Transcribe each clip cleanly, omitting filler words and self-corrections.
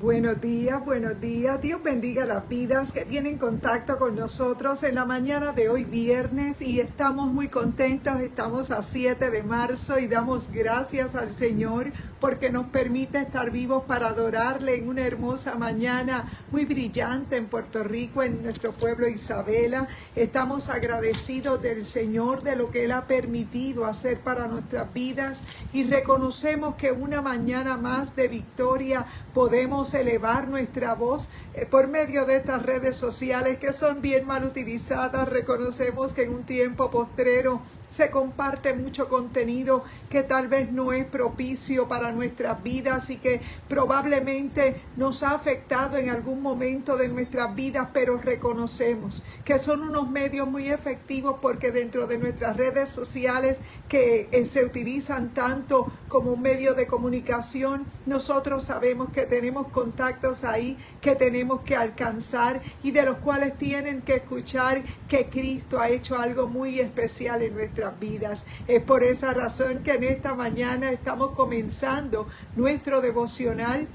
Buenos días, buenos días. Dios bendiga las vidas que tienen contacto con nosotros en la mañana de hoy viernes y estamos muy contentos. Estamos a 7 de marzo y damos gracias al Señor porque nos permite estar vivos para adorarle en una hermosa mañana muy brillante en Puerto Rico, en nuestro pueblo Isabela. Estamos agradecidos del Señor de lo que Él ha permitido hacer para nuestras vidas y reconocemos que una mañana más de victoria podemos elevar nuestra voz por medio de estas redes sociales que son bien mal utilizadas. Reconocemos que en un tiempo postrero se comparte mucho contenido que tal vez no es propicio para nuestras vidas y que probablemente nos ha afectado en algún momento de nuestras vidas, pero reconocemos que son unos medios muy efectivos porque dentro de nuestras redes sociales que se utilizan tanto como un medio de comunicación, nosotros sabemos que tenemos contactos ahí que tenemos que alcanzar y de los cuales tienen que escuchar que Cristo ha hecho algo muy especial en nuestras vidas. Es por esa razón que en esta mañana estamos comenzando nuestro devocional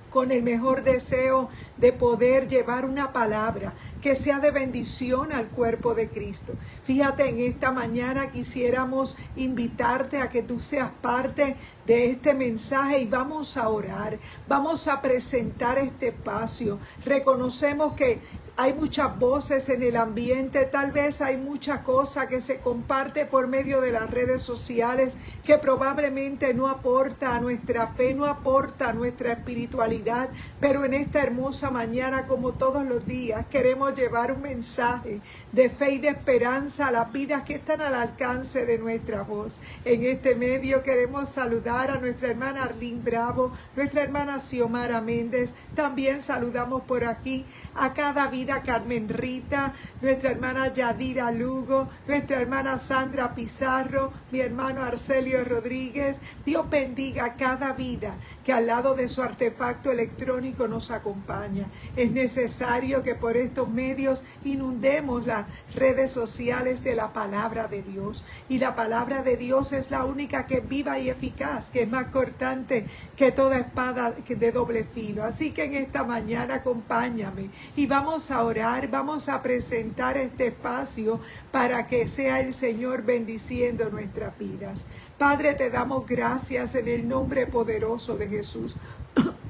con el mejor deseo de poder llevar una palabra que sea de bendición al cuerpo de Cristo. Fíjate, en esta mañana quisiéramos invitarte a que tú seas parte de este mensaje y vamos a orar, vamos a presentar este espacio. Reconocemos que hay muchas voces en el ambiente, tal vez hay mucha cosa que se comparte por medio de las redes sociales que probablemente no aporta a nuestra fe, no aporta a nuestra espiritualidad, pero en esta hermosa mañana, como todos los días, queremos llevar un mensaje de fe y de esperanza a las vidas que están al alcance de nuestra voz. En este medio queremos saludar a nuestra hermana Arlene Bravo, nuestra hermana Xiomara Méndez, también saludamos por aquí a cada vida Carmen Rita, nuestra hermana Yadira Lugo, nuestra hermana Sandra Pizarro, mi hermano Arcelio Rodríguez. Dios bendiga a cada vida que al lado de su artefacto electrónico nos acompaña. Es necesario que por estos medios inundemos las redes sociales de la palabra de Dios. Y la palabra de Dios es la única que es viva y eficaz, que es más cortante que toda espada de doble filo. Así que en esta mañana acompáñame y vamos a orar, vamos a presentar este espacio para que sea el Señor bendiciendo nuestras vidas. Padre, te damos gracias en el nombre poderoso de Jesús.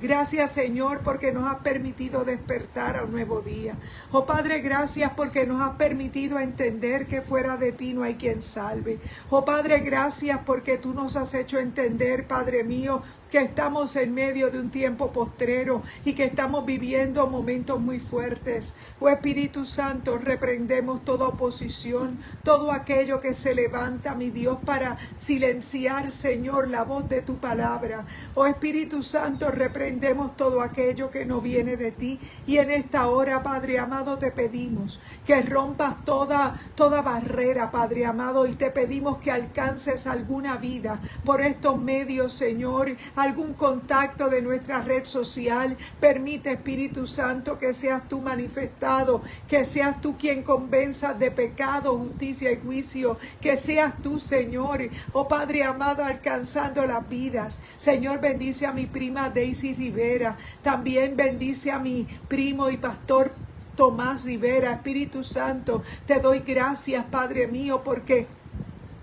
Gracias, Señor, porque nos has permitido despertar a un nuevo día. Oh Padre, gracias porque nos has permitido entender que fuera de ti no hay quien salve. Oh Padre, gracias porque tú nos has hecho entender, Padre mío, que estamos en medio de un tiempo postrero y que estamos viviendo momentos muy fuertes. Oh Espíritu Santo, reprendemos toda oposición, todo aquello que se levanta, mi Dios, para silenciar, Señor, la voz de tu palabra. Oh Espíritu Santo, reprendemos todo aquello que no viene de ti y en esta hora, Padre amado, te pedimos que rompas toda barrera, Padre amado, y te pedimos que alcances alguna vida por estos medios, Señor, algún contacto de nuestra red social. Permite, Espíritu Santo, que seas tú manifestado, que seas tú quien convenzas de pecado, justicia y juicio, que seas tú, Señor, oh Padre amado, alcanzando las vidas. Señor, bendice a mi prima Daisy Rivera, también bendice a mi primo y pastor Tomás Rivera. Espíritu Santo, te doy gracias, Padre mío, porque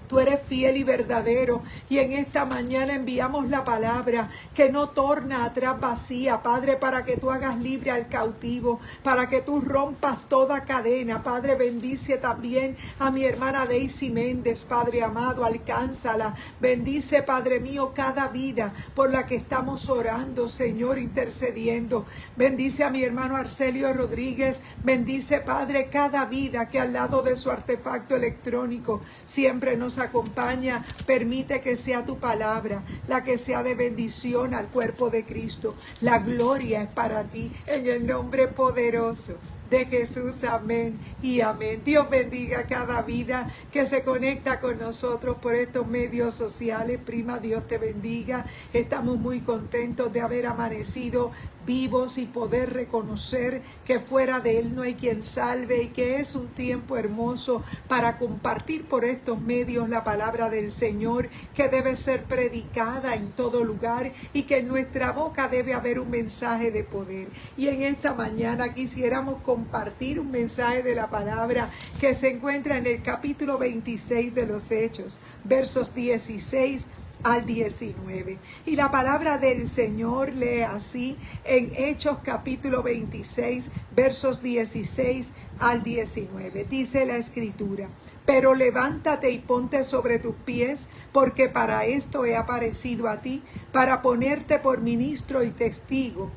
tú eres fiel y verdadero y en esta mañana enviamos la palabra que no torna atrás vacía, Padre, para que tú hagas libre al cautivo, para que tú rompas toda cadena. Padre, bendice también a mi hermana Daisy Méndez, Padre amado, alcánzala. Bendice, Padre mío, cada vida por la que estamos orando, Señor, intercediendo. Bendice a mi hermano Arcelio Rodríguez. Bendice, Padre, cada vida que al lado de su artefacto electrónico siempre nos acompaña. Permite que sea tu palabra la que sea de bendición al cuerpo de Cristo. La gloria es para ti en el nombre poderoso de Jesús. Amén y amén. Dios bendiga cada vida que se conecta con nosotros por estos medios sociales. Prima, Dios te bendiga. Estamos muy contentos de haber amanecido vivos y poder reconocer que fuera de Él no hay quien salve y que es un tiempo hermoso para compartir por estos medios la palabra del Señor, que debe ser predicada en todo lugar y que en nuestra boca debe haber un mensaje de poder. Y en esta mañana quisiéramos compartir un mensaje de la palabra que se encuentra en el capítulo 26 de los Hechos, versos 16 al 19. Y la palabra del Señor lee así en Hechos capítulo 26, versos 16 al 19. Dice la Escritura: pero levántate y ponte sobre tus pies, porque para esto he aparecido a ti, para ponerte por ministro y testigo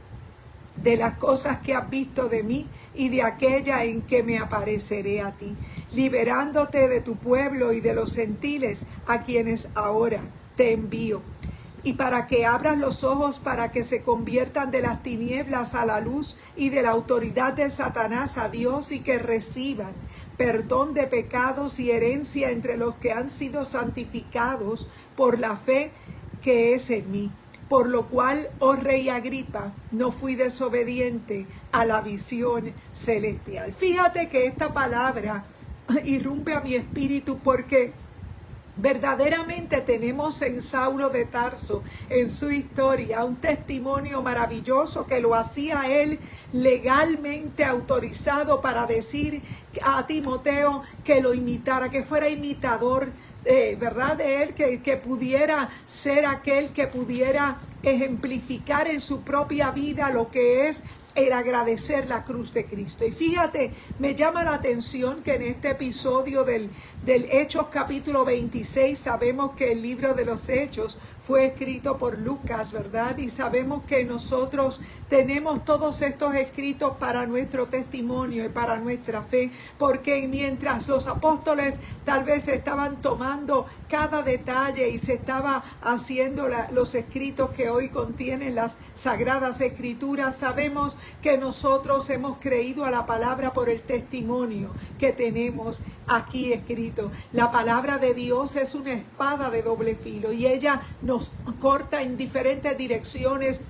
de las cosas que has visto de mí y de aquella en que me apareceré a ti, liberándote de tu pueblo y de los gentiles a quienes ahora te envío, y para que abras los ojos para que se conviertan de las tinieblas a la luz y de la autoridad de Satanás a Dios, y que reciban perdón de pecados y herencia entre los que han sido santificados por la fe que es en mí. Por lo cual, oh rey Agripa, no fui desobediente a la visión celestial. Fíjate que esta palabra irrumpe a mi espíritu, porque verdaderamente tenemos en Saulo de Tarso, en su historia, un testimonio maravilloso que lo hacía él legalmente autorizado para decir a Timoteo que lo imitara, que fuera imitador, ¿verdad? De él, que pudiera ser aquel que pudiera ejemplificar en su propia vida lo que es el agradecer la cruz de Cristo. Y fíjate, me llama la atención que en este episodio del Hechos capítulo 26, sabemos que el libro de los Hechos fue escrito por Lucas, ¿verdad? Y sabemos que nosotros tenemos todos estos escritos para nuestro testimonio y para nuestra fe, porque mientras los apóstoles tal vez estaban tomando cada detalle y se estaba haciendo los escritos que hoy contienen las Sagradas Escrituras, sabemos que nosotros hemos creído a la palabra por el testimonio que tenemos aquí escrito. La palabra de Dios es una espada de doble filo y ella nos corta en diferentes direcciones.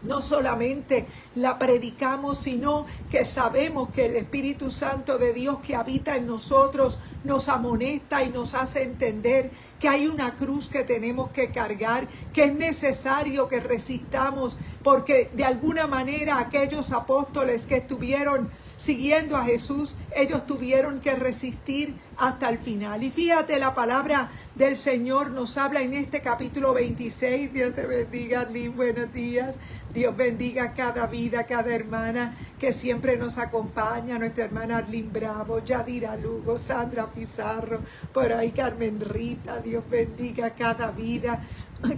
No solamente la predicamos, sino que sabemos que el Espíritu Santo de Dios que habita en nosotros nos amonesta y nos hace entender que hay una cruz que tenemos que cargar, que es necesario que resistamos, porque de alguna manera aquellos apóstoles que estuvieron siguiendo a Jesús, ellos tuvieron que resistir hasta el final. Y fíjate, la palabra del Señor nos habla en este capítulo 26. Dios te bendiga, Arlene, buenos días. Dios bendiga cada vida, cada hermana que siempre nos acompaña, nuestra hermana Arlene Bravo, Yadira Lugo, Sandra Pizarro, por ahí Carmen Rita. Dios bendiga cada vida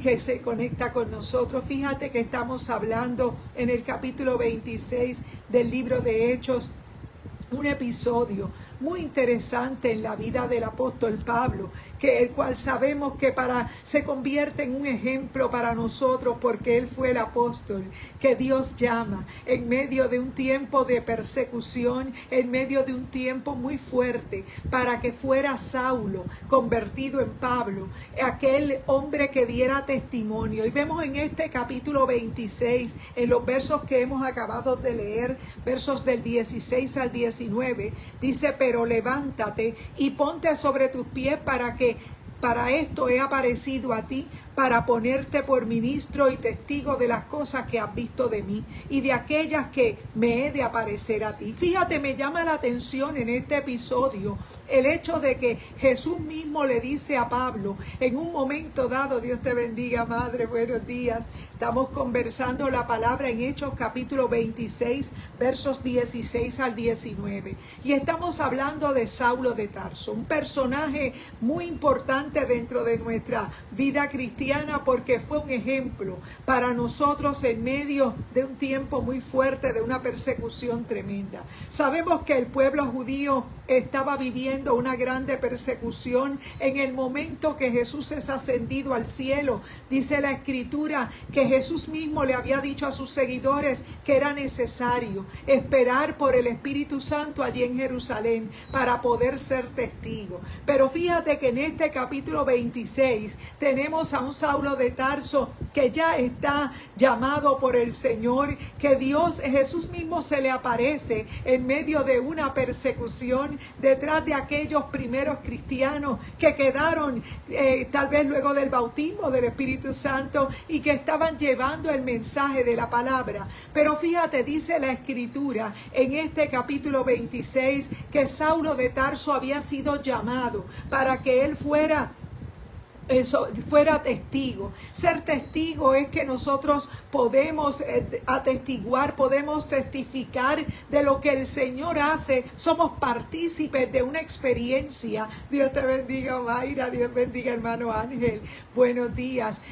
que se conecta con nosotros. Fíjate que estamos hablando en el capítulo 26 del libro de Hechos, un episodio muy interesante en la vida del apóstol Pablo, que el cual sabemos que se convierte en un ejemplo para nosotros, porque él fue el apóstol que Dios llama en medio de un tiempo de persecución, en medio de un tiempo muy fuerte, para que fuera Saulo convertido en Pablo, aquel hombre que diera testimonio. Y vemos en este capítulo 26, en los versos que hemos acabado de leer, versos del 16 al 19, dice: pero levántate y ponte sobre tus pies, para esto he aparecido a ti, para ponerte por ministro y testigo de las cosas que has visto de mí y de aquellas que me he de aparecer a ti. Fíjate, me llama la atención en este episodio el hecho de que Jesús mismo le dice a Pablo en un momento dado. Dios te bendiga, madre, buenos días. Estamos conversando la palabra en Hechos capítulo 26, versos 16 al 19. Y estamos hablando de Saulo de Tarso, un personaje muy importante dentro de nuestra vida cristiana, porque fue un ejemplo para nosotros en medio de un tiempo muy fuerte, de una persecución tremenda. Sabemos que el pueblo judío estaba viviendo una grande persecución. En el momento que Jesús es ascendido al cielo, dice la Escritura que Jesús mismo le había dicho a sus seguidores que era necesario esperar por el Espíritu Santo allí en Jerusalén para poder ser testigo. Pero fíjate que en este capítulo 26 tenemos a un Saulo de Tarso que ya está llamado por el Señor, que Jesús mismo se le aparece en medio de una persecución detrás de aquellos primeros cristianos que quedaron tal vez luego del bautismo del Espíritu Santo y que estaban llevando el mensaje de la palabra. Pero fíjate, dice la Escritura en este capítulo 26 que Saulo de Tarso había sido llamado para que él fuera testigo. Ser testigo es que nosotros podemos atestiguar, podemos testificar de lo que el Señor hace. Somos partícipes de una experiencia. Dios te bendiga, Mayra. Dios bendiga, hermano Ángel. Buenos días.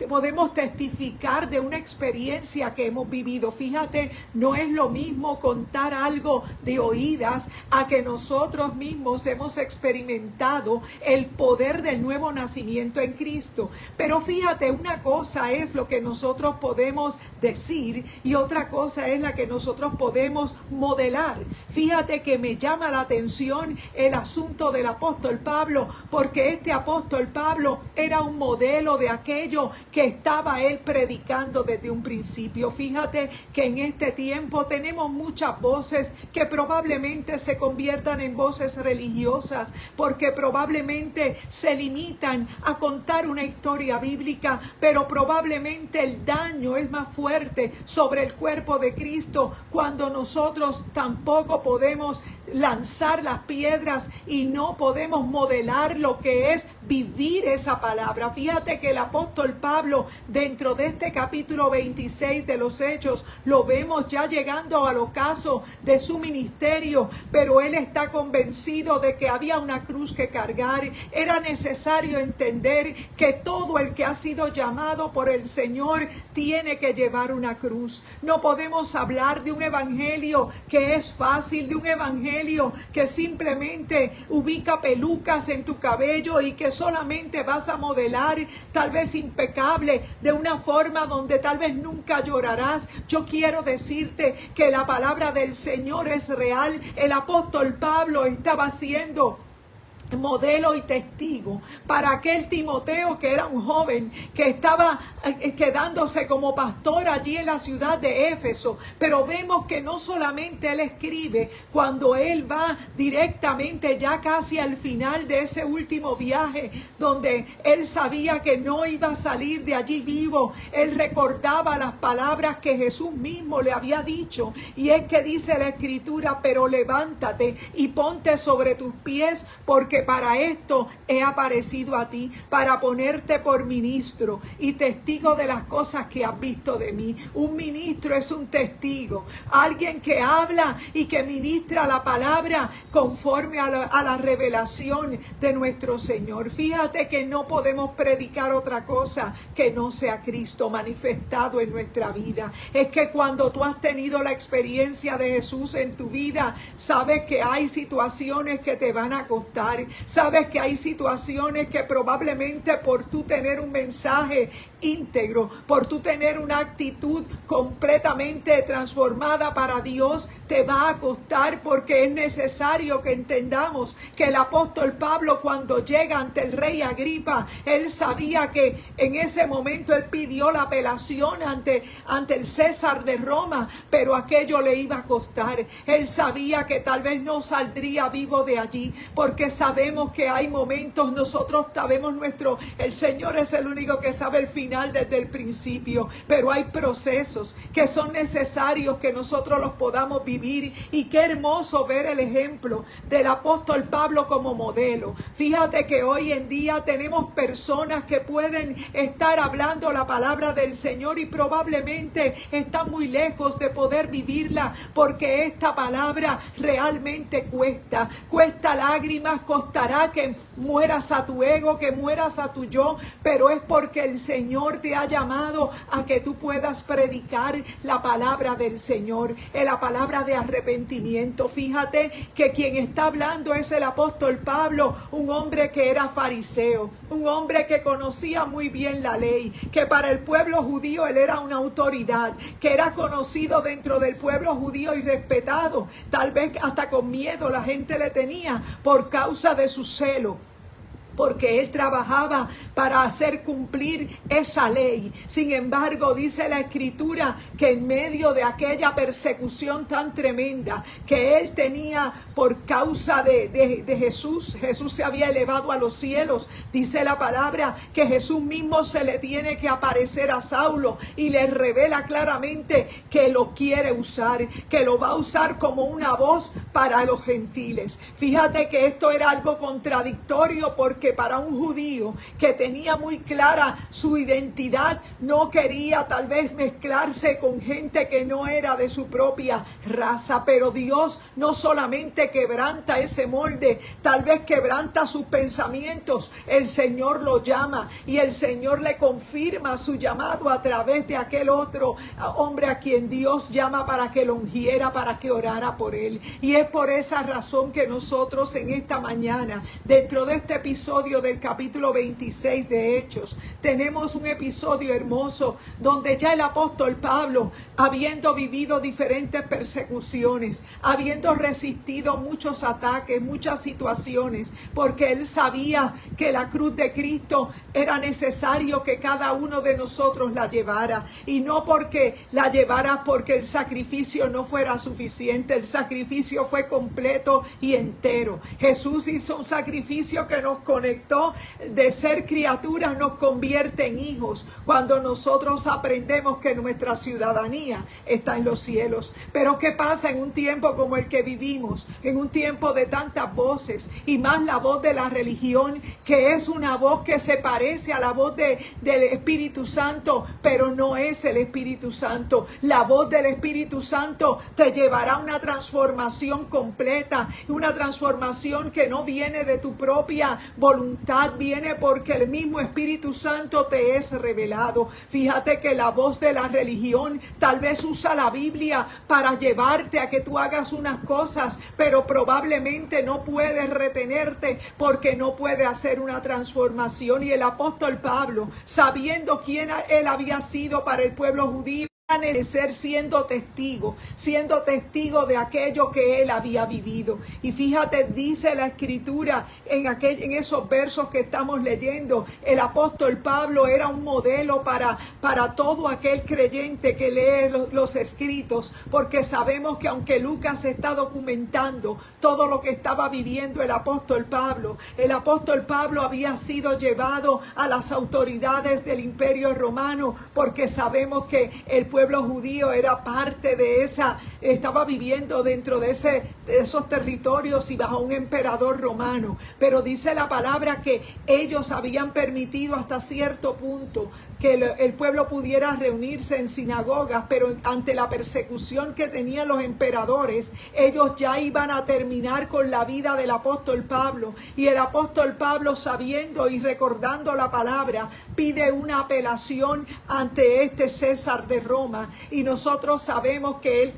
Podemos testificar de una experiencia que hemos vivido. Fíjate, no es lo mismo contar algo de oídas a que nosotros mismos hemos experimentado el poder del nuevo nacimiento en Cristo. Pero fíjate, una cosa es lo que nosotros podemos decir y otra cosa es la que nosotros podemos modelar. Fíjate que me llama la atención el asunto del apóstol Pablo, porque este apóstol Pablo era un modelo de aquello que estaba él predicando desde un principio. Fíjate que en este tiempo tenemos muchas voces que probablemente se conviertan en voces religiosas, porque probablemente se limitan a contar una historia bíblica, pero probablemente el daño es más fuerte sobre el cuerpo de Cristo cuando nosotros tampoco podemos lanzar las piedras y no podemos modelar lo que es vivir esa palabra. Fíjate que el apóstol Pablo, dentro de este capítulo 26 de los Hechos, lo vemos ya llegando al ocaso de su ministerio, pero él está convencido de que había una cruz que cargar. Era necesario entender que todo el que ha sido llamado por el Señor tiene que llevar una cruz. No podemos hablar de un evangelio que es fácil, de un evangelio que simplemente ubica pelucas en tu cabello y que solamente vas a modelar, tal vez impecable, de una forma donde tal vez nunca llorarás. Yo quiero decirte que la palabra del Señor es real. El apóstol Pablo estaba siendo modelo y testigo para aquel Timoteo que era un joven que estaba quedándose como pastor allí en la ciudad de Éfeso. Pero vemos que no solamente él escribe cuando él va directamente ya casi al final de ese último viaje donde él sabía que no iba a salir de allí vivo. Él recordaba las palabras que Jesús mismo le había dicho, y es que dice la Escritura: pero levántate y ponte sobre tus pies, porque para esto he aparecido a ti, para ponerte por ministro y testigo de las cosas que has visto de mí. Un ministro es un testigo, alguien que habla y que ministra la palabra conforme a la revelación de nuestro Señor. Fíjate que no podemos predicar otra cosa que no sea Cristo manifestado en nuestra vida. Es que cuando tú has tenido la experiencia de Jesús en tu vida, sabes que hay situaciones que te van a costar. Sabes que hay situaciones que probablemente por tú tener un mensaje íntegro, por tú tener una actitud completamente transformada para Dios, te va a costar, porque es necesario que entendamos que el apóstol Pablo, cuando llega ante el rey Agripa, él sabía que en ese momento él pidió la apelación ante el César de Roma, pero aquello le iba a costar. Él sabía que tal vez no saldría vivo de allí, porque sabemos que hay momentos, nosotros sabemos el Señor es el único que sabe el final desde el principio, pero hay procesos que son necesarios que nosotros los podamos vivir. Y qué hermoso ver el ejemplo del apóstol Pablo como modelo. Fíjate que hoy en día tenemos personas que pueden estar hablando la palabra del Señor y probablemente están muy lejos de poder vivirla, porque esta palabra realmente cuesta lágrimas, costará que mueras a tu ego, que mueras a tu yo, pero es porque el Señor te ha llamado a que tú puedas predicar la palabra del Señor, la palabra de arrepentimiento. Fíjate que quien está hablando es el apóstol Pablo, un hombre que era fariseo, un hombre que conocía muy bien la ley, que para el pueblo judío él era una autoridad, que era conocido dentro del pueblo judío y respetado. Tal vez hasta con miedo la gente le tenía por causa de su celo, porque él trabajaba para hacer cumplir esa ley. Sin embargo, dice la Escritura que en medio de aquella persecución tan tremenda que él tenía por causa de Jesús, Jesús se había elevado a los cielos. Dice la palabra que Jesús mismo se le tiene que aparecer a Saulo y le revela claramente que lo quiere usar, que lo va a usar como una voz para los gentiles. Fíjate que esto era algo contradictorio, porque para un judío que tenía muy clara su identidad, no quería tal vez mezclarse con gente que no era de su propia raza. Pero Dios no solamente quebranta ese molde, tal vez quebranta sus pensamientos. El Señor lo llama y el Señor le confirma su llamado a través de aquel otro hombre a quien Dios llama para que lo ungiera, para que orara por él. Y es por esa razón que nosotros en esta mañana, dentro de este episodio del capítulo 26 de Hechos, tenemos un episodio hermoso donde ya el apóstol Pablo, habiendo vivido diferentes persecuciones, habiendo resistido muchos ataques, muchas situaciones, porque él sabía que la cruz de Cristo era necesario que cada uno de nosotros la llevara, y no porque la llevara porque el sacrificio no fuera suficiente. El sacrificio fue completo y entero. Jesús hizo un sacrificio que nos conectó. De ser criaturas nos convierte en hijos cuando nosotros aprendemos que nuestra ciudadanía está en los cielos. Pero ¿qué pasa en un tiempo como el que vivimos? En un tiempo de tantas voces, y más la voz de la religión, que es una voz que se parece a la voz del Espíritu Santo, pero no es el Espíritu Santo. La voz del Espíritu Santo te llevará a una transformación completa, una transformación que no viene de tu propia voluntad, viene porque el mismo Espíritu Santo te es revelado. Fíjate que la voz de la religión tal vez usa la Biblia para llevarte a que tú hagas unas cosas, pero probablemente no puedes retenerte porque no puede hacer una transformación. Y el apóstol Pablo, sabiendo quién él había sido para el pueblo judío, de ser siendo testigo de aquello que él había vivido. Y fíjate, dice la Escritura en esos versos que estamos leyendo, el apóstol Pablo era un modelo para todo aquel creyente que lee los escritos, porque sabemos que aunque Lucas está documentando todo lo que estaba viviendo el apóstol Pablo había sido llevado a las autoridades del Imperio Romano, porque sabemos que el pueblo judío era parte de estaba viviendo dentro de esos territorios y bajo un emperador romano. Pero dice la palabra que ellos habían permitido hasta cierto punto que el pueblo pudiera reunirse en sinagogas, pero ante la persecución que tenían los emperadores, ellos ya iban a terminar con la vida del apóstol Pablo. Y el apóstol Pablo, sabiendo y recordando la palabra, pide una apelación ante este César de Roma. Y nosotros sabemos que él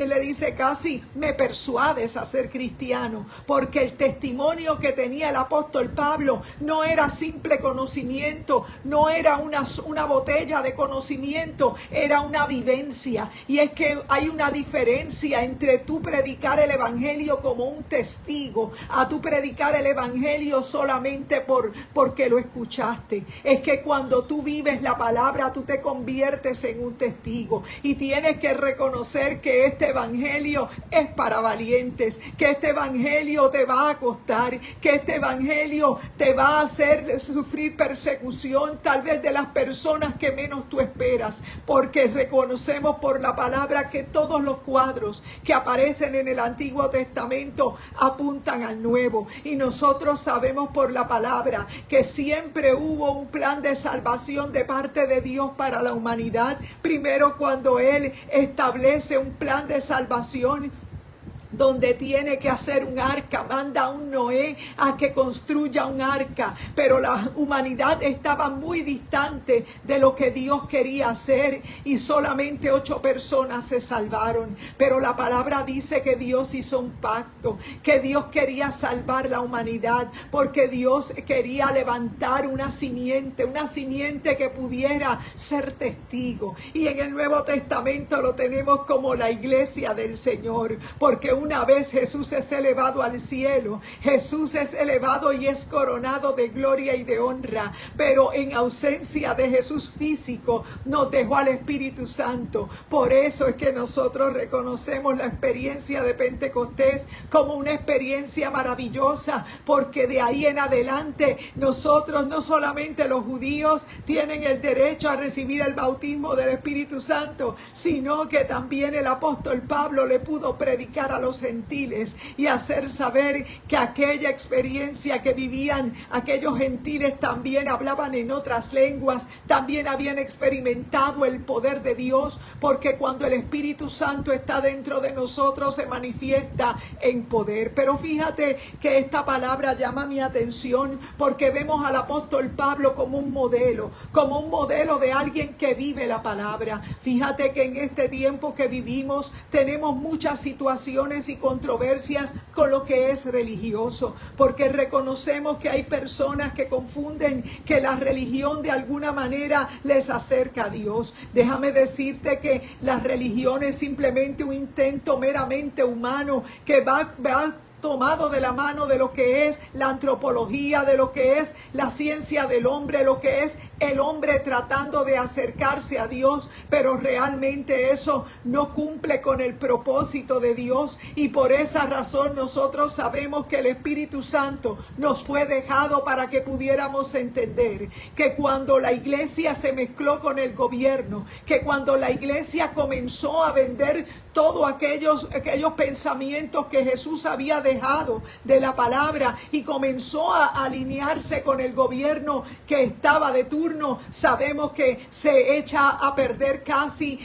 le dice casi, me persuades a ser cristiano, porque el testimonio que tenía el apóstol Pablo no era simple conocimiento, no era una botella de conocimiento, era una vivencia. Y es que hay una diferencia entre tú predicar el evangelio como un testigo a tú predicar el evangelio solamente porque lo escuchaste. Es que cuando tú vives la palabra, tú te conviertes en un testigo, y tienes que reconocer que este evangelio es para valientes, que este evangelio te va a costar, que este evangelio te va a hacer sufrir persecución, tal vez de las personas que menos tú esperas, porque reconocemos por la palabra que todos los cuadros que aparecen en el Antiguo Testamento apuntan al Nuevo, y nosotros sabemos por la palabra que siempre hubo un plan de salvación de parte de Dios para la humanidad. Primero, cuando Él establece un plan de salvación, donde tiene que hacer un arca, manda a un Noé a que construya un arca, pero la humanidad estaba muy distante de lo que Dios quería hacer y solamente 8 personas se salvaron. Pero la palabra dice que Dios hizo un pacto, que Dios quería salvar la humanidad, porque Dios quería levantar una simiente que pudiera ser testigo. Y en el Nuevo Testamento lo tenemos como la iglesia del Señor, porque una vez Jesús es elevado al cielo, Jesús es elevado y es coronado de gloria y de honra, pero en ausencia de Jesús físico nos dejó al Espíritu Santo. Por eso es que nosotros reconocemos la experiencia de Pentecostés como una experiencia maravillosa, porque de ahí en adelante nosotros, no solamente los judíos, tienen el derecho a recibir el bautismo del Espíritu Santo, sino que también el apóstol Pablo le pudo predicar a los gentiles y hacer saber que aquella experiencia que vivían aquellos gentiles también hablaban en otras lenguas, también habían experimentado el poder de Dios, porque cuando el Espíritu Santo está dentro de nosotros se manifiesta en poder. Pero fíjate que esta palabra llama mi atención, porque vemos al apóstol Pablo como un modelo de alguien que vive la palabra. Fíjate que en este tiempo que vivimos tenemos muchas situaciones y controversias con lo que es religioso, porque reconocemos que hay personas que confunden que la religión de alguna manera les acerca a Dios. Déjame decirte que la religión es simplemente un intento meramente humano que va tomado de la mano de lo que es la antropología, de lo que es la ciencia del hombre, lo que es el hombre tratando de acercarse a Dios, pero realmente eso no cumple con el propósito de Dios, y por esa razón nosotros sabemos que el Espíritu Santo nos fue dejado para que pudiéramos entender que cuando la iglesia se mezcló con el gobierno, que cuando la iglesia comenzó a vender todos aquellos pensamientos que Jesús había dejado de la palabra y comenzó a alinearse con el gobierno que estaba de turno, sabemos que se echa a perder casi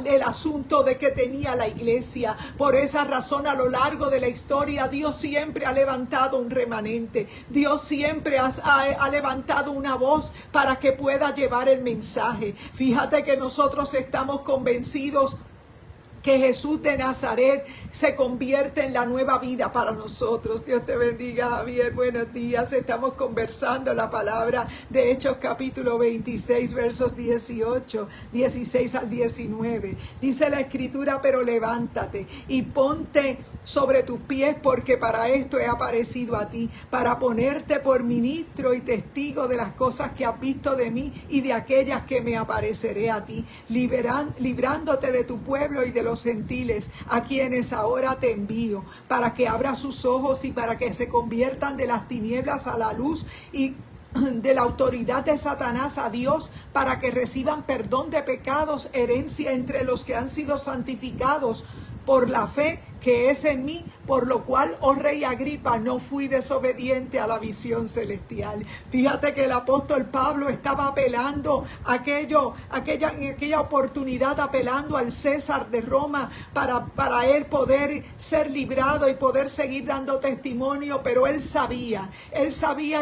el asunto de que tenía la iglesia. Por esa razón, a lo largo de la historia, Dios siempre ha levantado un remanente. Dios siempre ha levantado una voz para que pueda llevar el mensaje. Fíjate que nosotros estamos convencidos que Jesús de Nazaret se convierte en la nueva vida para nosotros. Dios te bendiga, Javier. Buenos días. Estamos conversando la palabra de Hechos capítulo 26, versos 16 al 19. Dice la Escritura: pero levántate y ponte sobre tus pies, porque para esto he aparecido a ti, para ponerte por ministro y testigo de las cosas que has visto de mí y de aquellas que me apareceré a ti, librándote de tu pueblo y de los gentiles, a quienes ahora te envío, para que abra sus ojos y para que se conviertan de las tinieblas a la luz y de la autoridad de Satanás a Dios, para que reciban perdón de pecados, herencia entre los que han sido santificados por la fe que es en mí, por lo cual, oh rey Agripa, no fui desobediente a la visión celestial. Fíjate que el apóstol Pablo estaba apelando en aquella oportunidad, apelando al César de Roma para él poder ser librado y poder seguir dando testimonio, pero él sabía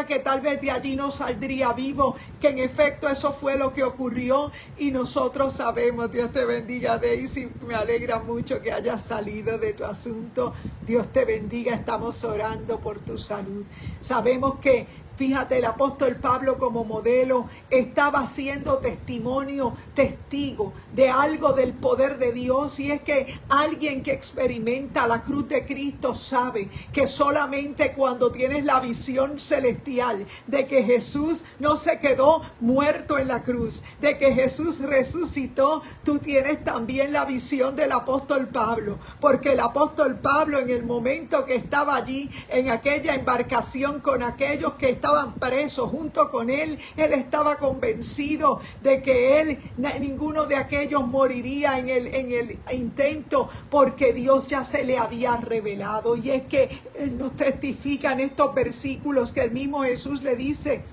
que tal vez de allí no saldría vivo, que en efecto eso fue lo que ocurrió, y nosotros sabemos. Dios te bendiga, Daisy, me alegra mucho que hayas salido de tu asunto. Dios te bendiga, estamos orando por tu salud. Sabemos que, fíjate, el apóstol Pablo como modelo estaba siendo testigo de algo del poder de Dios, y es que alguien que experimenta la cruz de Cristo sabe que solamente cuando tienes la visión celestial de que Jesús no se quedó muerto en la cruz, de que Jesús resucitó, tú tienes también la visión del apóstol Pablo, porque el apóstol Pablo, en el momento que estaba allí en aquella embarcación con aquellos que estaban presos junto con él estaba convencido de que ninguno de aquellos moriría en el intento, porque Dios ya se le había revelado. Y es que nos testifican estos versículos que el mismo Jesús le dice: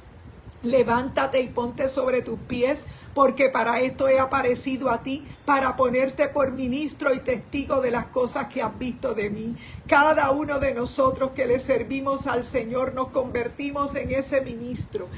levántate y ponte sobre tus pies, porque para esto he aparecido a ti, para ponerte por ministro y testigo de las cosas que has visto de mí. Cada uno de nosotros que le servimos al Señor nos convertimos en ese ministro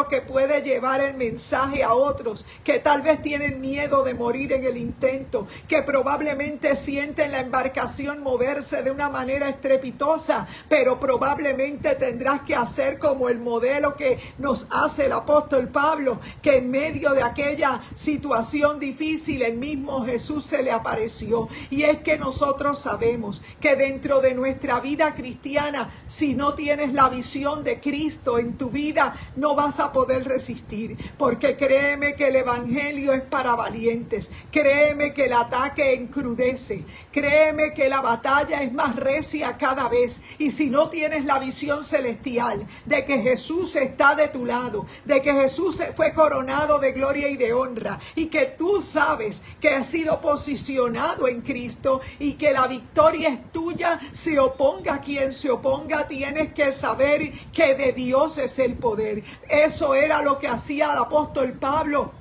que puede llevar el mensaje a otros que tal vez tienen miedo de morir en el intento, que probablemente sienten la embarcación moverse de una manera estrepitosa, pero probablemente tendrás que hacer como el modelo que nos hace el apóstol Pablo, que en medio de aquella situación difícil el mismo Jesús se le apareció. Y es que nosotros sabemos que dentro de nuestra vida cristiana, si no tienes la visión de Cristo en tu vida, no vas a poder resistir, porque créeme que el evangelio es para valientes, créeme que el ataque encrudece, créeme que la batalla es más recia cada vez. Y si no tienes la visión celestial de que Jesús está de tu lado, de que Jesús fue coronado de gloria y de honra, y que tú sabes que has sido posicionado en Cristo y que la victoria es tuya, se oponga quien se oponga, tienes que saber que de Dios es el poder. Eso era lo que hacía el apóstol Pablo,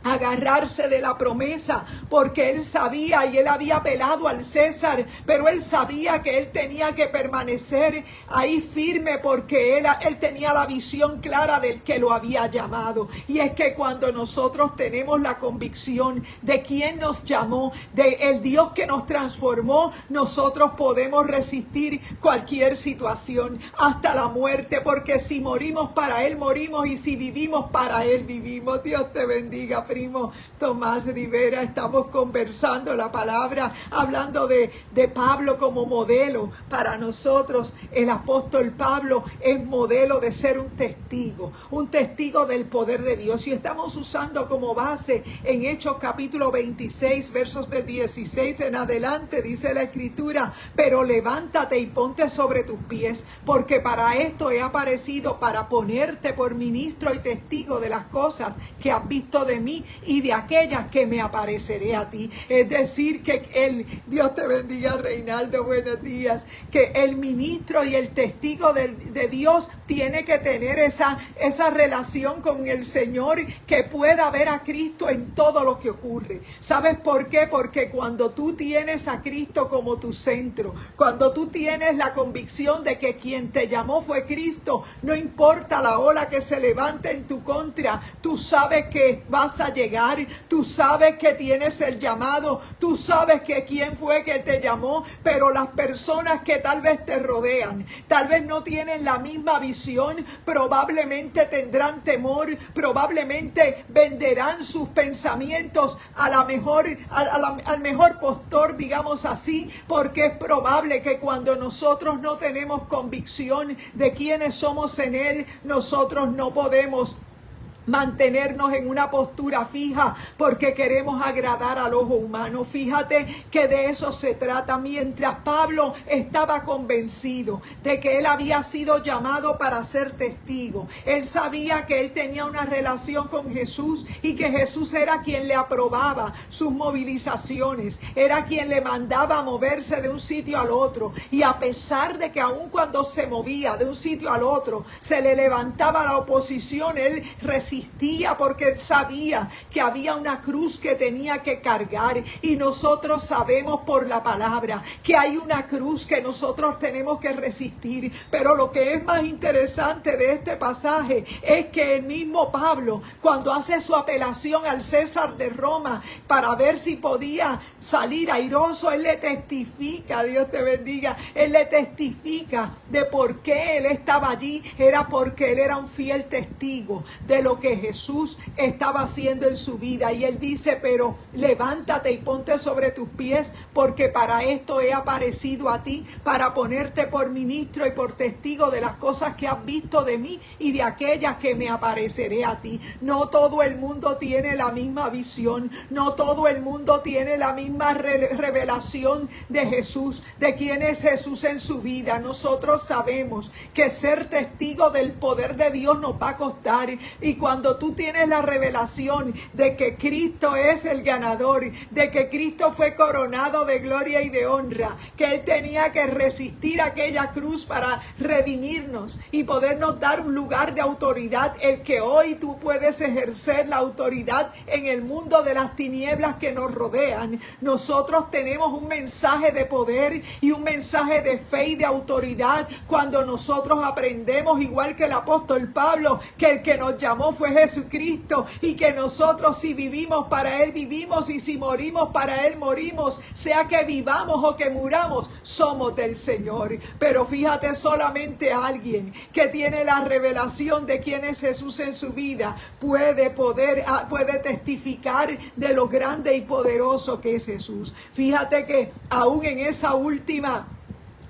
agarrarse de la promesa, porque él sabía, y él había apelado al César, pero él sabía que él tenía que permanecer ahí firme, porque él tenía la visión clara del que lo había llamado. Y es que cuando nosotros tenemos la convicción de quién nos llamó, de el Dios que nos transformó, nosotros podemos resistir cualquier situación, hasta la muerte, porque si morimos para él morimos, y si vivimos para él vivimos. Dios te bendiga, primo Tomás Rivera. Estamos conversando la palabra, hablando de Pablo como modelo. Para nosotros el apóstol Pablo es modelo de ser un testigo del poder de Dios. Y estamos usando como base en Hechos capítulo 26, versos del 16 en adelante, dice la escritura: pero levántate y ponte sobre tus pies, porque para esto he aparecido, para ponerte por ministro y testigo de las cosas que has visto de mí y de aquellas que me apareceré a ti. Es decir, que Dios te bendiga, Reinaldo, buenos días, que el ministro y el testigo de Dios tiene que tener esa relación con el Señor, que pueda ver a Cristo en todo lo que ocurre. ¿Sabes por qué? Porque cuando tú tienes a Cristo como tu centro, cuando tú tienes la convicción de que quien te llamó fue Cristo, no importa la ola que se levante en tu contra, tú sabes que vas a llegar, tú sabes que tienes el llamado, tú sabes que quién fue que te llamó. Pero las personas que tal vez te rodean, tal vez no tienen la misma visión, probablemente tendrán temor, probablemente venderán sus pensamientos al mejor postor, digamos así, porque es probable que cuando nosotros no tenemos convicción de quiénes somos en Él, nosotros no podemos mantenernos en una postura fija porque queremos agradar al ojo humano. Fíjate que de eso se trata. Mientras Pablo estaba convencido de que él había sido llamado para ser testigo, él sabía que él tenía una relación con Jesús y que Jesús era quien le aprobaba sus movilizaciones, era quien le mandaba a moverse de un sitio al otro. Y a pesar de que aun cuando se movía de un sitio al otro se le levantaba la oposición, él resistía, porque él sabía que había una cruz que tenía que cargar. Y nosotros sabemos por la palabra que hay una cruz que nosotros tenemos que resistir. Pero lo que es más interesante de este pasaje es que el mismo Pablo, cuando hace su apelación al César de Roma para ver si podía salir airoso, él le testifica, Dios te bendiga, él le testifica de por qué él estaba allí. Era porque él era un fiel testigo de lo que Jesús estaba haciendo en su vida. Y él dice: pero levántate y ponte sobre tus pies, porque para esto he aparecido a ti, para ponerte por ministro y por testigo de las cosas que has visto de mí y de aquellas que me apareceré a ti. No todo el mundo tiene la misma visión, no todo el mundo tiene la misma revelación de Jesús, de quién es Jesús en su vida. Nosotros sabemos que ser testigo del poder de Dios nos va a costar, y cuando cuando tú tienes la revelación de que Cristo es el ganador, de que Cristo fue coronado de gloria y de honra, que Él tenía que resistir aquella cruz para redimirnos y podernos dar un lugar de autoridad, el que hoy tú puedes ejercer la autoridad en el mundo de las tinieblas que nos rodean. Nosotros tenemos un mensaje de poder y un mensaje de fe y de autoridad cuando nosotros aprendemos, igual que el apóstol Pablo, que el que nos llamó fue Jesucristo y que nosotros, si vivimos, para Él vivimos, y si morimos, para Él morimos. Sea que vivamos o que muramos, somos del Señor. Pero fíjate, solamente alguien que tiene la revelación de quién es Jesús en su vida puede testificar de lo grande y poderoso que es Jesús. Fíjate que aún en esa última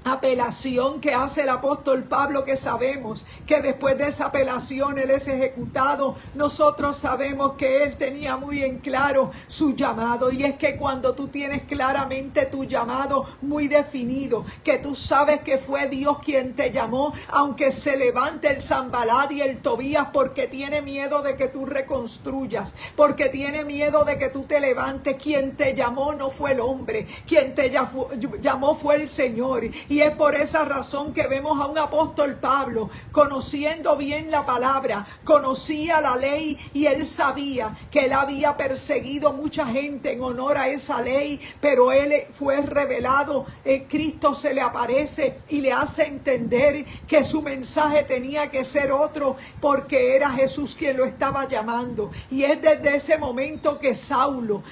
apelación que hace el apóstol Pablo, que sabemos que después de esa apelación él es ejecutado, nosotros sabemos que él tenía muy en claro su llamado. Y es que cuando tú tienes claramente tu llamado muy definido, que tú sabes que fue Dios quien te llamó, aunque se levante el Sanballat y el Tobías porque tiene miedo de que tú reconstruyas, porque tiene miedo de que tú te levantes, quien te llamó no fue el hombre, quien te llamó fue el Señor. Y es por esa razón que vemos a un apóstol Pablo conociendo bien la palabra, conocía la ley, y él sabía que él había perseguido mucha gente en honor a esa ley, pero él fue revelado, Cristo se le aparece y le hace entender que su mensaje tenía que ser otro, porque era Jesús quien lo estaba llamando. Y es desde ese momento que Saulo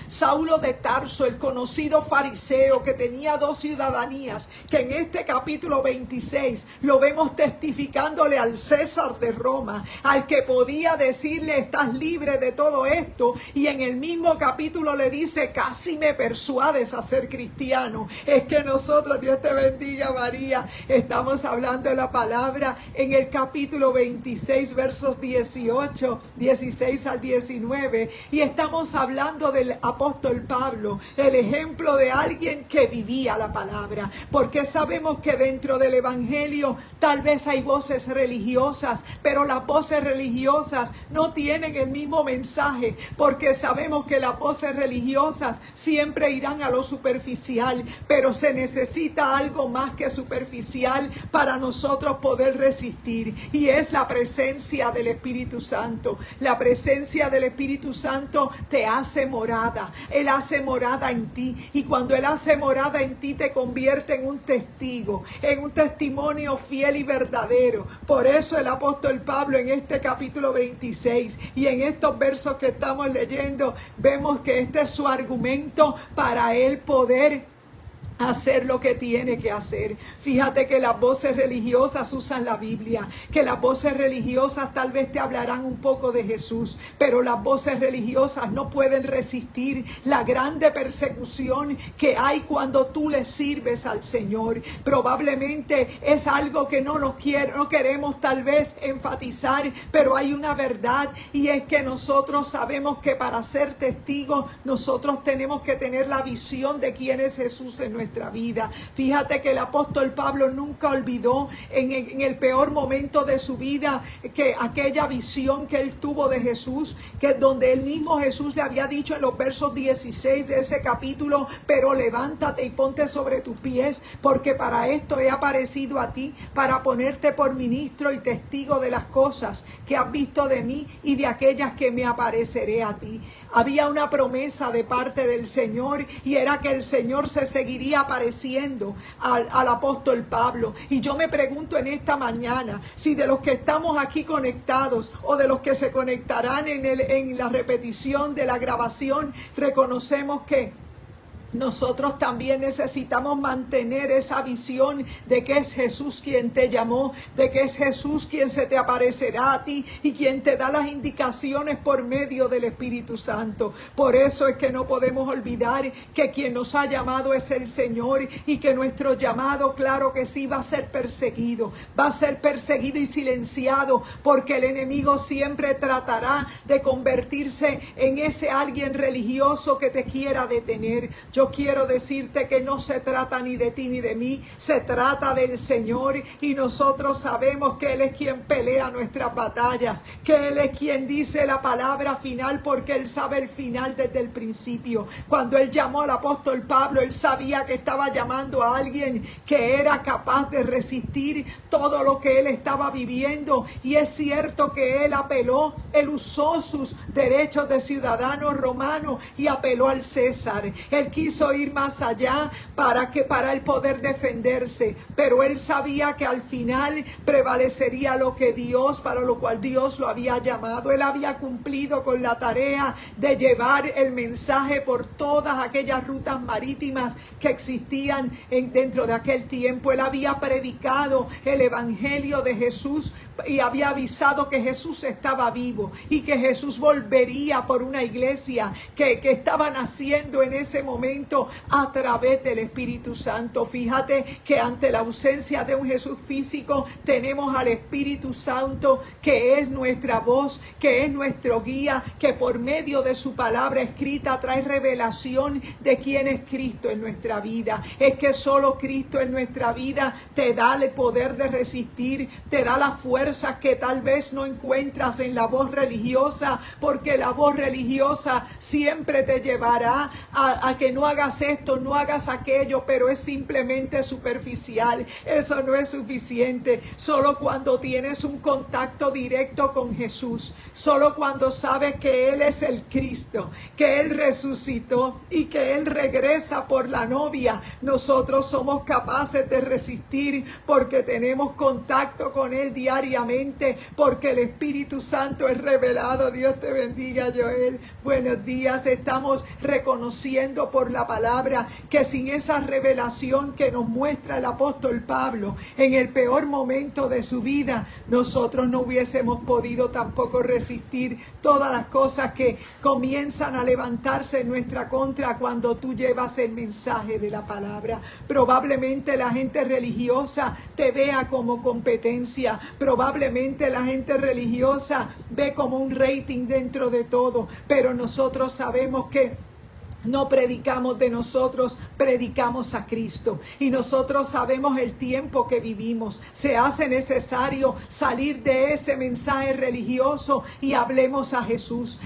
de Tarso, el conocido fariseo que tenía 2 ciudadanías, que en este capítulo 26 lo vemos testificándole al César de Roma, al que podía decirle: estás libre de todo esto, y en el mismo capítulo le dice: casi me persuades a ser cristiano. Es que nosotros, Dios te bendiga, María, estamos hablando de la palabra en el capítulo 26 versos 16 al 19, y estamos hablando del apóstol Pablo, el ejemplo de alguien que vivía la palabra, porque sabemos que dentro del evangelio tal vez hay voces religiosas, pero las voces religiosas no tienen el mismo mensaje, porque sabemos que las voces religiosas siempre irán a lo superficial, pero se necesita algo más que superficial para nosotros poder resistir, y es la presencia del Espíritu Santo. La presencia del Espíritu Santo te hace morada, Él hace morada en ti, y cuando Él hace morada en ti te convierte en un testigo, en un testimonio fiel y verdadero. Por eso el apóstol Pablo en este capítulo 26 y en estos versos que estamos leyendo, vemos que este es su argumento para él poder hacer lo que tiene que hacer. Fíjate que las voces religiosas usan la Biblia, que las voces religiosas tal vez te hablarán un poco de Jesús, pero las voces religiosas no pueden resistir la grande persecución que hay cuando tú le sirves al Señor. Probablemente es algo que no queremos tal vez enfatizar, pero hay una verdad, y es que nosotros sabemos que para ser testigos nosotros tenemos que tener la visión de quién es Jesús en nuestra vida. Fíjate que el apóstol Pablo nunca olvidó en el peor momento de su vida que aquella visión que él tuvo de Jesús, que donde el mismo Jesús le había dicho en los versos 16 de ese capítulo: pero levántate y ponte sobre tus pies, porque para esto he aparecido a ti, para ponerte por ministro y testigo de las cosas que has visto de mí y de aquellas que me apareceré a ti. Había una promesa de parte del Señor, y era que el Señor se seguiría apareciendo al apóstol Pablo. Y yo me pregunto en esta mañana si de los que estamos aquí conectados o de los que se conectarán en la repetición de la grabación, reconocemos que nosotros también necesitamos mantener esa visión de que es Jesús quien te llamó, de que es Jesús quien se te aparecerá a ti y quien te da las indicaciones por medio del Espíritu Santo. Por eso es que no podemos olvidar que quien nos ha llamado es el Señor, y que nuestro llamado, claro que sí, va a ser perseguido y silenciado, porque el enemigo siempre tratará de convertirse en ese alguien religioso que te quiera detener. yo quiero decirte que no se trata ni de ti ni de mí, se trata del Señor, y nosotros sabemos que Él es quien pelea nuestras batallas, que Él es quien dice la palabra final, porque Él sabe el final desde el principio. Cuando Él llamó al apóstol Pablo, Él sabía que estaba llamando a alguien que era capaz de resistir todo lo que Él estaba viviendo, y es cierto que Él apeló, Él usó sus derechos de ciudadano romano y apeló al César. Él quiso ir más allá para él poder defenderse, pero Él sabía que al final prevalecería lo que Dios, para lo cual Dios lo había llamado. Él había cumplido con la tarea de llevar el mensaje por todas aquellas rutas marítimas que existían dentro de aquel tiempo. Él había predicado el evangelio de Jesús y había avisado que Jesús estaba vivo y que Jesús volvería por una iglesia que estaba naciendo en ese momento a través del Espíritu Santo. Fíjate que ante la ausencia de un Jesús físico tenemos al Espíritu Santo, que es nuestra voz, que es nuestro guía, que por medio de su palabra escrita trae revelación de quién es Cristo en nuestra vida. Es que solo Cristo en nuestra vida te da el poder de resistir, te da la fuerza que tal vez no encuentras en la voz religiosa, porque la voz religiosa siempre te llevará a que no hagas esto, no hagas aquello, pero es simplemente superficial. Eso no es suficiente. Solo cuando tienes un contacto directo con Jesús, solo cuando sabes que Él es el Cristo, que Él resucitó y que Él regresa por la novia, nosotros somos capaces de resistir, porque tenemos contacto con Él diariamente, porque el Espíritu Santo es revelado. Dios te bendiga, Joel. Buenos días. Estamos reconociendo por la palabra que sin esa revelación que nos muestra el apóstol Pablo en el peor momento de su vida, nosotros no hubiésemos podido tampoco resistir todas las cosas que comienzan a levantarse en nuestra contra cuando tú llevas el mensaje de la palabra. Probablemente la gente religiosa te vea como competencia, probablemente la gente religiosa ve como un rating dentro de todo, pero nosotros sabemos que no predicamos de nosotros, predicamos a Cristo. Y nosotros sabemos el tiempo que vivimos. Se hace necesario salir de ese mensaje religioso y hablemos a Jesús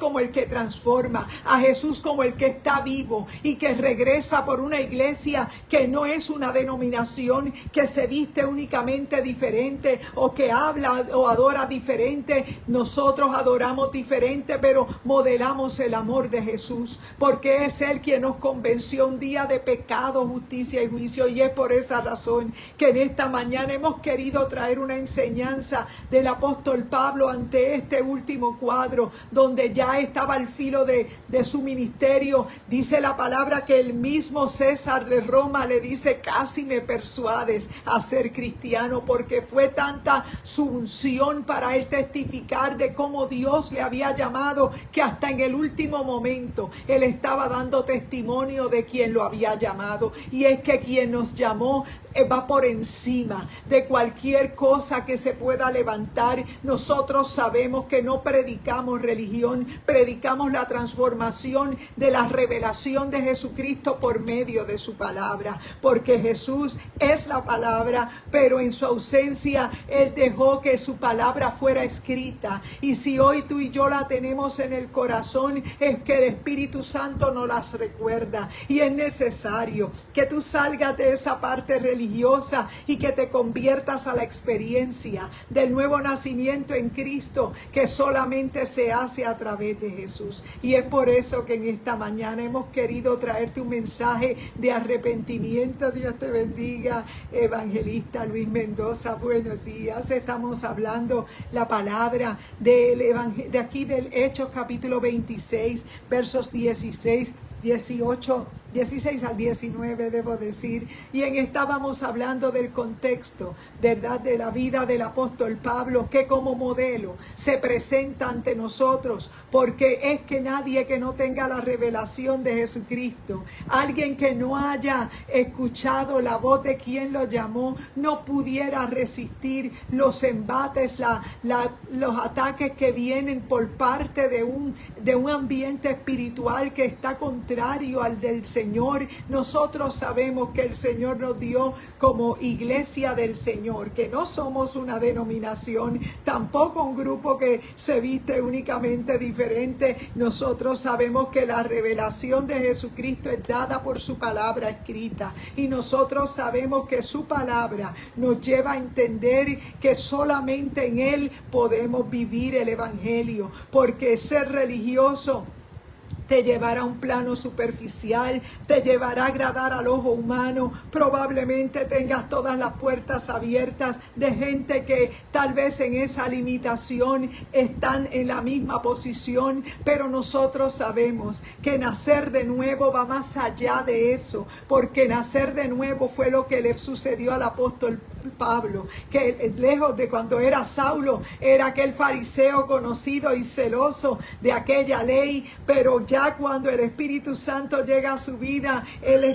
como el que transforma, a Jesús como el que está vivo y que regresa por una iglesia que no es una denominación que se viste únicamente diferente o que habla o adora diferente. Nosotros adoramos diferente, pero modelamos el amor de Jesús, porque es Él quien nos convenció un día de pecado, justicia y juicio. Y es por esa razón que en esta mañana hemos querido traer una enseñanza del apóstol Pablo ante este último cuadro, donde ya estaba al filo de su ministerio. Dice la palabra que el mismo César de Roma le dice: casi me persuades a ser cristiano, porque fue tanta su unción para él testificar de cómo Dios le había llamado, que hasta en el último momento él estaba dando testimonio de quien lo había llamado. Y es que quien nos llamó va por encima de cualquier cosa que se pueda levantar. Nosotros sabemos que no predicamos religión, predicamos la transformación de la revelación de Jesucristo por medio de su palabra, porque Jesús es la palabra, pero en su ausencia Él dejó que su palabra fuera escrita. Y si hoy tú y yo la tenemos en el corazón, es que el Espíritu Santo nos las recuerda. Y es necesario que tú salgas de esa parte religiosa y que te conviertas a la experiencia del nuevo nacimiento en Cristo, que solamente se hace a través de Jesús. Y es por eso que en esta mañana hemos querido traerte un mensaje de arrepentimiento. Dios te bendiga, evangelista Luis Mendoza. Buenos días. Estamos hablando la palabra de aquí del Hechos capítulo 26, versos 16, 18 16 al 19 debo decir, y estábamos hablando del contexto, ¿verdad?, de la vida del apóstol Pablo, que como modelo se presenta ante nosotros, porque es que nadie que no tenga la revelación de Jesucristo, alguien que no haya escuchado la voz de quien lo llamó, no pudiera resistir los embates, los ataques que vienen por parte de un ambiente espiritual que está contrario al del Señor. Nosotros sabemos que el Señor nos dio como iglesia del Señor, que no somos una denominación, tampoco un grupo que se viste únicamente diferente. Nosotros sabemos que la revelación de Jesucristo es dada por su palabra escrita, y nosotros sabemos que su palabra nos lleva a entender que solamente en Él podemos vivir el Evangelio, porque ser religioso te llevará a un plano superficial, te llevará a agradar al ojo humano. Probablemente tengas todas las puertas abiertas de gente que tal vez en esa limitación están en la misma posición, pero nosotros sabemos que nacer de nuevo va más allá de eso, porque nacer de nuevo fue lo que le sucedió al apóstol Pablo, que lejos de cuando era Saulo, era aquel fariseo conocido y celoso de aquella ley, pero ya cuando el Espíritu Santo llega a su vida,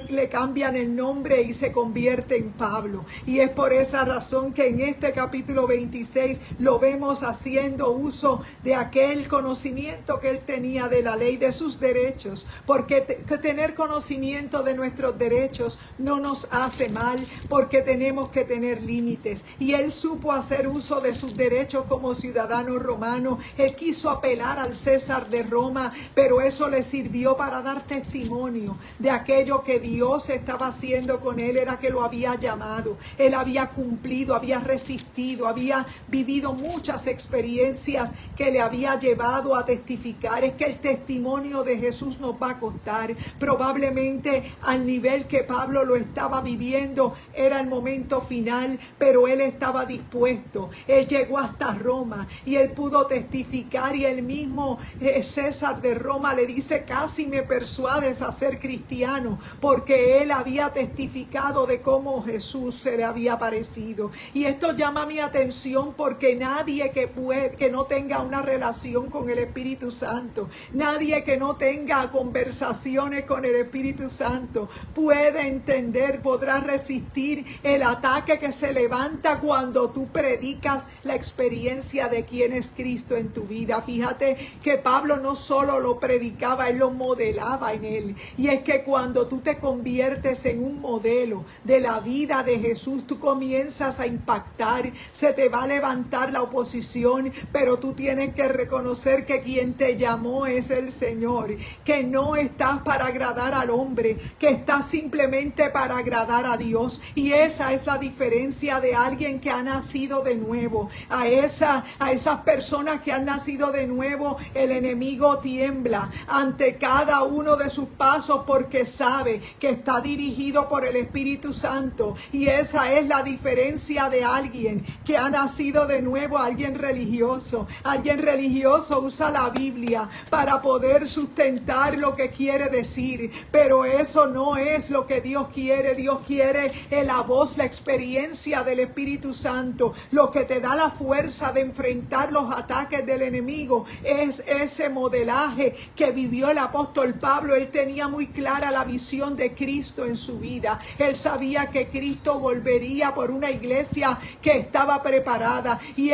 le cambian el nombre y se convierte en Pablo. Y es por esa razón que en este capítulo 26 lo vemos haciendo uso de aquel conocimiento que él tenía de la ley, de sus derechos, porque tener conocimiento de nuestros derechos no nos hace mal, porque tenemos que tener límites, y él supo hacer uso de sus derechos como ciudadano romano. Él quiso apelar al César de Roma, pero eso le sirvió para dar testimonio de aquello que Dios estaba haciendo con él. Era que lo había llamado, él había cumplido, había resistido, había vivido muchas experiencias que le había llevado a testificar. Es que el testimonio de Jesús nos va a costar. Probablemente al nivel que Pablo lo estaba viviendo era el momento final, pero él estaba dispuesto. Él llegó hasta Roma y él pudo testificar, y el mismo César de Roma le dice: casi me persuades a ser cristiano, porque él había testificado de cómo Jesús se le había aparecido. Y esto llama mi atención, porque nadie que no tenga una relación con el Espíritu Santo, nadie que no tenga conversaciones con el Espíritu Santo puede entender, podrá resistir el ataque que se levanta cuando tú predicas la experiencia de quién es Cristo en tu vida. Fíjate que Pablo no solo lo predicaba, él lo modelaba en él. Y es que cuando tú te conviertes en un modelo de la vida de Jesús, tú comienzas a impactar. Se te va a levantar la oposición, pero tú tienes que reconocer que quien te llamó es el Señor, que no estás para agradar al hombre, que estás simplemente para agradar a Dios. Y esa es la diferencia de alguien que ha nacido de nuevo. A esas personas que han nacido de nuevo, el enemigo tiembla ante cada uno de sus pasos, porque sabe que está dirigido por el Espíritu Santo. Y esa es la diferencia de alguien que ha nacido de nuevo, alguien religioso. Alguien religioso usa la Biblia para poder sustentar lo que quiere decir, pero eso no es lo que Dios quiere. Dios quiere la voz, la experiencia del Espíritu Santo. Lo que te da la fuerza de enfrentar los ataques del enemigo es ese modelaje que vivió el apóstol Pablo. Él tenía muy clara la visión de Cristo en su vida. Él sabía que Cristo volvería por una iglesia que estaba preparada, y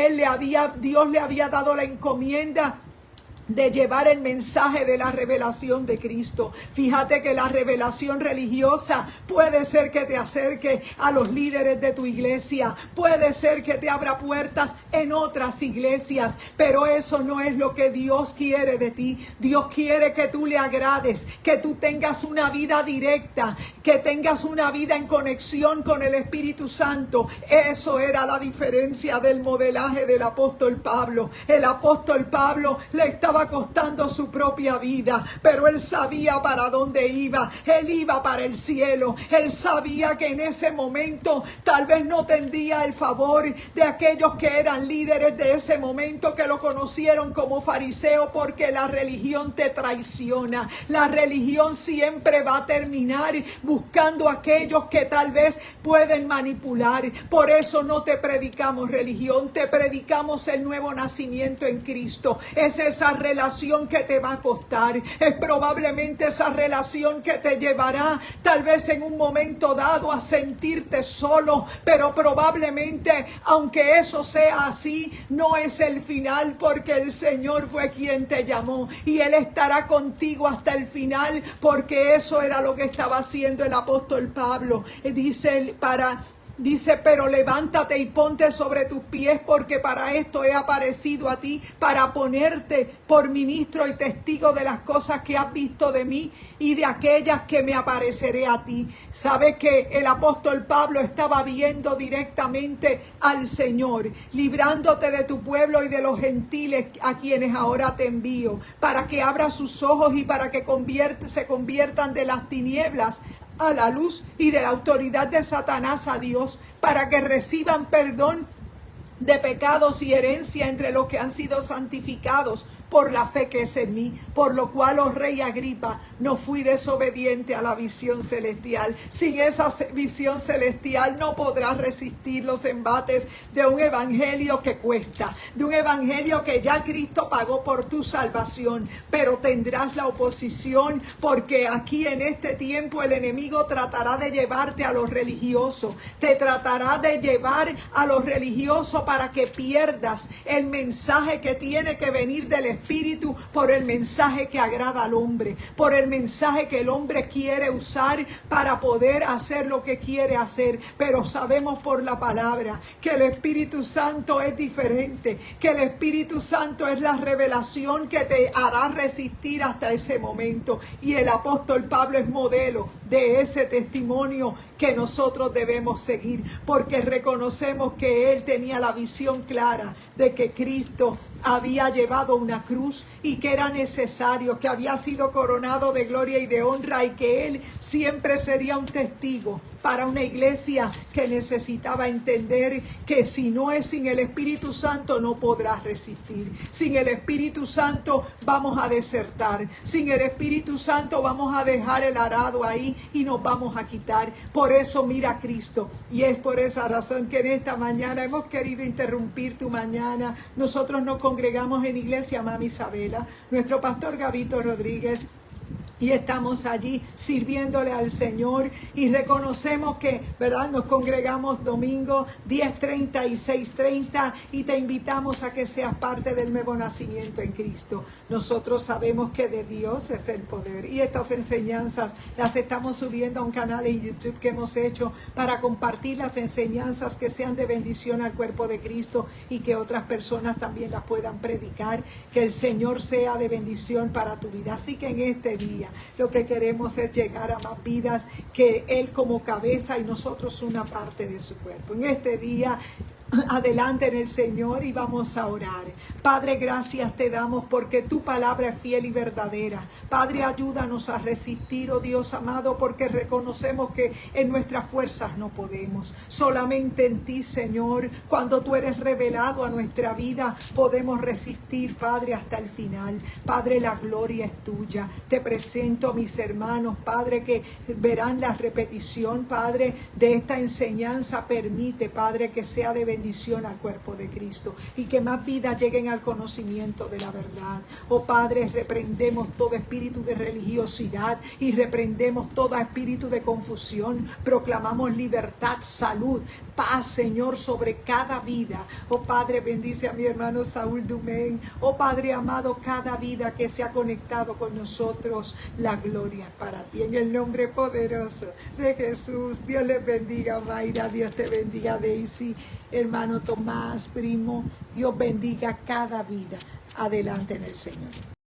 Dios le había dado la encomienda de llevar el mensaje de la revelación de Cristo. Fíjate que la revelación religiosa puede ser que te acerque a los líderes de tu iglesia, puede ser que te abra puertas en otras iglesias, pero eso no es lo que Dios quiere de ti. Dios quiere que tú le agrades, que tú tengas una vida directa, que tengas una vida en conexión con el Espíritu Santo. Eso era la diferencia del modelaje del apóstol Pablo. El apóstol Pablo le estaba estaba costando su propia vida, pero él sabía para dónde iba. Él iba para el cielo. Él sabía que en ese momento tal vez no tendría el favor de aquellos que eran líderes de ese momento, que lo conocieron como fariseo, porque la religión te traiciona. La religión siempre va a terminar buscando a aquellos que tal vez pueden manipular. Por eso no te predicamos religión, te predicamos el nuevo nacimiento en Cristo. Es esa relación que te va a costar. Es probablemente esa relación que te llevará tal vez en un momento dado a sentirte solo, pero probablemente, aunque eso sea así, no es el final, porque el Señor fue quien te llamó y Él estará contigo hasta el final, porque eso era lo que estaba haciendo el apóstol Pablo. Dice, pero levántate y ponte sobre tus pies, porque para esto he aparecido a ti, para ponerte por ministro y testigo de las cosas que has visto de mí y de aquellas que me apareceré a ti. Sabes que el apóstol Pablo estaba viendo directamente al Señor, librándote de tu pueblo y de los gentiles a quienes ahora te envío, para que abra sus ojos y para que se conviertan de las tinieblas a la luz y de la autoridad de Satanás a Dios, para que reciban perdón de pecados y herencia entre los que han sido santificados por la fe que es en mí. Por lo cual, oh rey Agripa, no fui desobediente a la visión celestial. Sin esa visión celestial no podrás resistir los embates de un evangelio que cuesta, de un evangelio que ya Cristo pagó por tu salvación, pero tendrás la oposición, porque aquí en este tiempo el enemigo tratará de llevarte a los religiosos, te tratará de llevar a los religiosos para que pierdas el mensaje que tiene que venir del Espíritu, por el mensaje que agrada al hombre, por el mensaje que el hombre quiere usar para poder hacer lo que quiere hacer. Pero sabemos por la palabra que el Espíritu Santo es diferente, que el Espíritu Santo es la revelación que te hará resistir hasta ese momento. Y el apóstol Pablo es modelo de ese testimonio que nosotros debemos seguir, porque reconocemos que él tenía la visión clara de que Cristo había llevado una cruz y que era necesario, que había sido coronado de gloria y de honra, y que él siempre sería un testigo para una iglesia que necesitaba entender que si no es sin el Espíritu Santo no podrás resistir. Sin el Espíritu Santo vamos a desertar. Sin el Espíritu Santo vamos a dejar el arado ahí y nos vamos a quitar. Por eso mira a Cristo, y es por esa razón que en esta mañana hemos querido interrumpir tu mañana. Nosotros nos congregamos en Iglesia Mami Isabela, nuestro pastor Gabito Rodríguez, y estamos allí sirviéndole al Señor, y reconocemos que, ¿verdad?, nos congregamos domingo 10:30 y 6:30, y te invitamos a que seas parte del nuevo nacimiento en Cristo. Nosotros sabemos que de Dios es el poder, y estas enseñanzas las estamos subiendo a un canal en YouTube que hemos hecho para compartir las enseñanzas que sean de bendición al cuerpo de Cristo y que otras personas también las puedan predicar. Que el Señor sea de bendición para tu vida. Así que en este día lo que queremos es llegar a más vidas, que Él como cabeza y nosotros una parte de su cuerpo. En este día, adelante en el Señor y vamos a orar. Padre, gracias te damos porque tu palabra es fiel y verdadera. Padre, ayúdanos a resistir, oh Dios amado, porque reconocemos que en nuestras fuerzas no podemos. Solamente en ti, Señor, cuando tú eres revelado a nuestra vida, podemos resistir, Padre, hasta el final. Padre, la gloria es tuya. Te presento a mis hermanos, Padre, que verán la repetición, Padre, de esta enseñanza. Permite, Padre, que sea de bendición al cuerpo de Cristo y que más vidas lleguen al conocimiento de la verdad. Oh Padre, reprendemos todo espíritu de religiosidad y reprendemos todo espíritu de confusión. Proclamamos libertad, salud, paz, Señor, sobre cada vida. Oh Padre, bendice a mi hermano Saúl Dumén. Oh Padre amado, cada vida que se ha conectado con nosotros, la gloria es para ti. En el nombre poderoso de Jesús, Dios les bendiga, Mayra, Dios te bendiga, Daisy, hermano Tomás, primo, Dios bendiga cada vida. Adelante en el Señor.